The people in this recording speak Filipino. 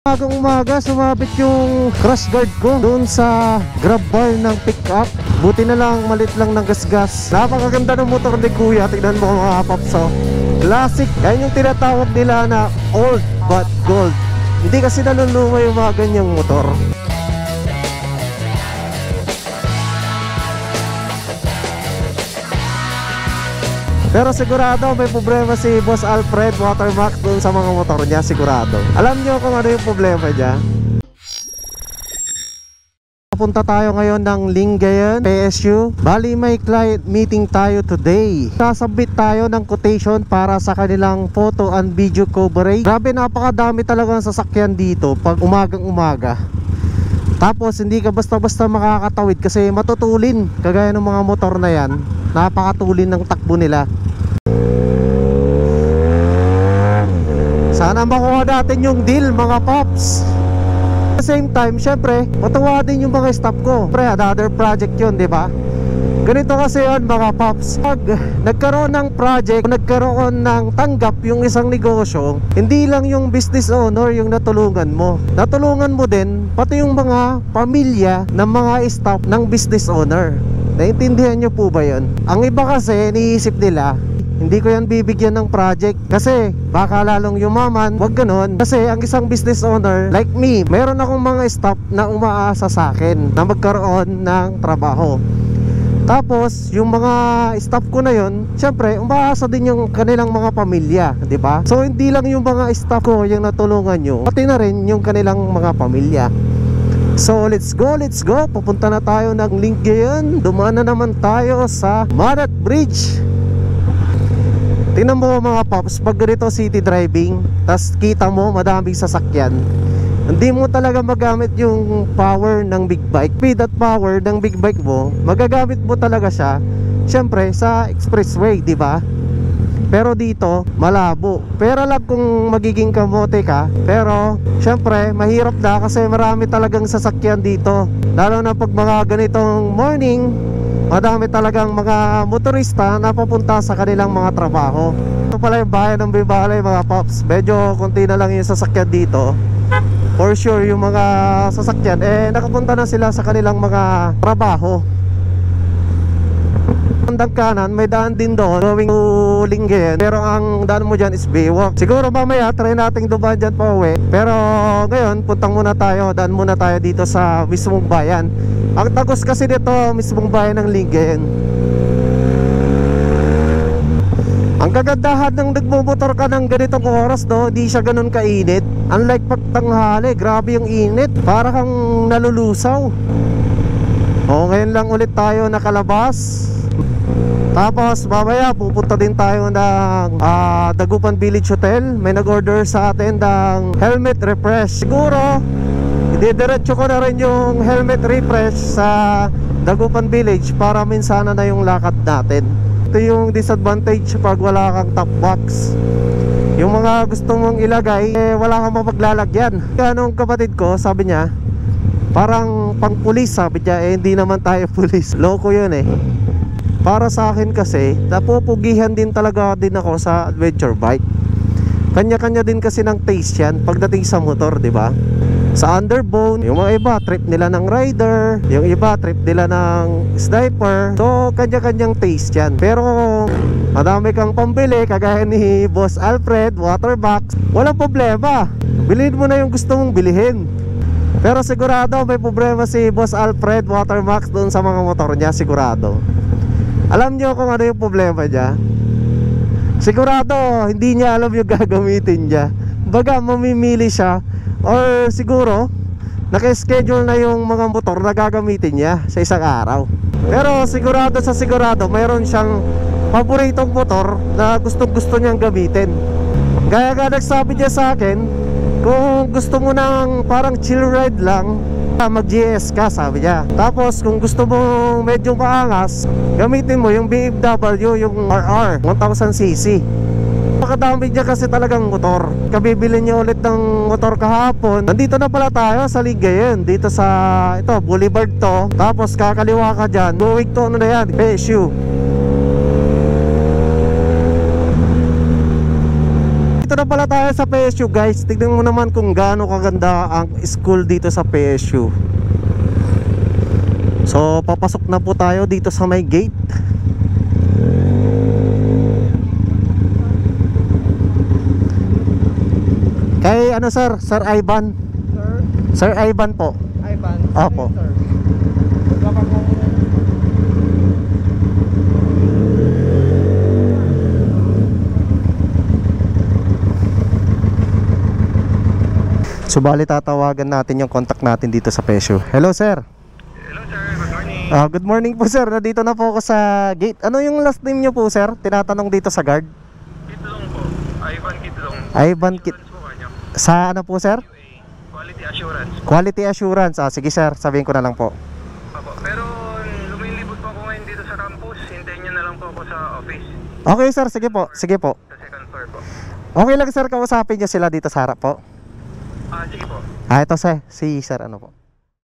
Umagang umaga, sumabit yung crash guard ko doon sa grab bar ng pick-up. Buti na lang, malit lang ng gasgas. Napakaganda ng motor ni Kuya. Tignan mo mga papso. Classic. Yan yung tinatawag nila na old but gold. Hindi kasi naluluma yung mga ganyang motor. Pero sigurado may problema si Boss Alfred Watermax dun sa mga motor niya, sigurado. Alam nyo kung ano yung problema niya? Punta tayo ngayon ng Lingayen PSU. Bali may client meeting tayo today. Sasabit tayo ng quotation para sa kanilang photo and video coverage. Grabe, napakadami talaga ng sasakyan dito pag umagang umaga. Tapos hindi ka basta-basta makakatawid kasi matutulin. Kagaya ng mga motor na yan, napakatulin ng takbo nila. Sana makuha natin yung deal mga pops. At the same time, syempre, matuwa din yung mga staff ko. Pre, another project yun, di ba? Ganito kasi yun mga pops. Pag nagkaroon ng project, nagkaroon ng tanggap yung isang negosyo, hindi lang yung business owner yung natulungan mo. Natulungan mo din pati yung mga pamilya ng mga staff ng business owner. Naintindihan nyo po ba yun? Ang iba kasi, iniisip nila, hindi ko yan bibigyan ng project kasi baka lalong yumaman. Wag ganon. Kasi ang isang business owner like me, meron akong mga staff na umaasa sa akin na magkaroon ng trabaho. Tapos yung mga staff ko na yon, syempre umaasa din yung kanilang mga pamilya, di ba? So hindi lang yung mga staff ko yung natulungan nyo, pati na rin yung kanilang mga pamilya. So let's go, let's go. Pupunta na tayo ng Lingayen. Dumaan na naman tayo sa Marat Bridge. Tingnan mo mga pops, pag ganito city driving, tas kita mo madaming sasakyan, hindi mo talaga magamit yung power ng big bike. Speed at power ng big bike mo, magagamit mo talaga siya syempre sa expressway, di ba? Pero dito malabo. Pero lang kung magiging kamote ka. Pero syempre mahirap na kasi marami talagang sasakyan dito. Lalo na pag mga ganitong morning, madami talagang mga motorista na papunta sa kanilang mga trabaho. Ito pala yung bayan ng Bibalay mga pops. Medyo konti na lang yung sasakyan dito. For sure yung mga sasakyan nakapunta na sila sa kanilang mga trabaho. Bandang kanan may daan din doon going to Lingayen, pero ang daan mo dyan is Baywalk. Siguro mamaya try nating dumaan dyan pa uwi. Pero ngayon puntang muna tayo, daan muna tayo dito sa mismong bayan. Ang tagos kasi dito mismong bayan ng Lingayen. Ang kagandahan ng nagmumotor ka ng ganitong oras, no, hindi siya ganun kainit. Unlike pag tanghali, grabe yung init, para kang nalulusaw. Ngayon lang ulit tayo nakalabas. Tapos mamaya pupunta din tayo ng Dagupan Village Hotel. May nag-order sa atin ng helmet refresh. Siguro didiretso ko na rin yung helmet refresh sa Dagupan Village para minsana na yung lakad natin. Ito yung disadvantage pag wala kang top box. Yung mga gusto mong ilagay, wala kang mapaglalagyan. Anong kapatid ko, sabi niya, parang pang pulis, sabi niya, hindi naman tayo pulis. Loko yun Para sa akin kasi, napupugihan din talaga din ako sa adventure bike. Kanya-kanya din kasi ng taste yan pagdating sa motor, di ba? Sa underbone, yung mga iba trip nila ng rider, yung iba trip nila ng sniper. So kanya-kanyang taste yan. Pero madami kang pambili, kagaya ni Boss Alfred Watermax, walang problema, bilhin mo na yung gusto mong bilhin. Pero sigurado may problema si Boss Alfred Watermax doon sa mga motor niya, sigurado. Alam nyo kung ano yung problema niya? Sigurado hindi niya alam yung gagamitin niya. Baga mamimili siya, or siguro naka-schedule na yung mga motor na gagamitin niya sa isang araw. Pero sigurado sa sigurado mayroon siyang paboritong motor na gustong-gusto niyang gamitin. Gaya nga nagsabi niya sa akin, kung gusto mo ng parang chill ride lang, mag-GS ka, sabi niya. Tapos kung gusto mo medyo maangas, gamitin mo yung BMW, yung RR 1000cc. Napakadami niya kasi talagang motor. Kabibili niya ulit ng motor kahapon. Nandito na pala tayo sa Lingayen, dito sa Boulevard to. Tapos kakaliwa ka dyan, going to ano na yan, PSU. Nandito na pala tayo sa PSU guys. Tignan mo naman kung gaano kaganda ang school dito sa PSU. So papasok na po tayo dito sa may gate. Kay ano sir? Sir Ivan? Sir Ivan po. Ivan? Opo. Sir. Baka kung Subali tatawagan natin yung contact natin dito sa PSU. Hello sir. Hello sir, good morning. Good morning po sir. Nandito na po ako sa gate. Ano yung last name nyo po sir? Tinatanong dito sa guard. Kitlong po. Ivan Kitlong. Ivan Kit. Assurance po kanyo. Sa ano po sir? Quality assurance. Quality assurance. Sige sir, sabihin ko na lang po. Opo. Pero lumilibot po ako ngayon dito sa campus. Hintayin nyo na lang po ako sa office. Okay sir, sige po. Sige po. Sa second floor po. Okay lang sir, kausapin nyo sila dito sa harap po. Sige po. Ito sir, si sir ano po.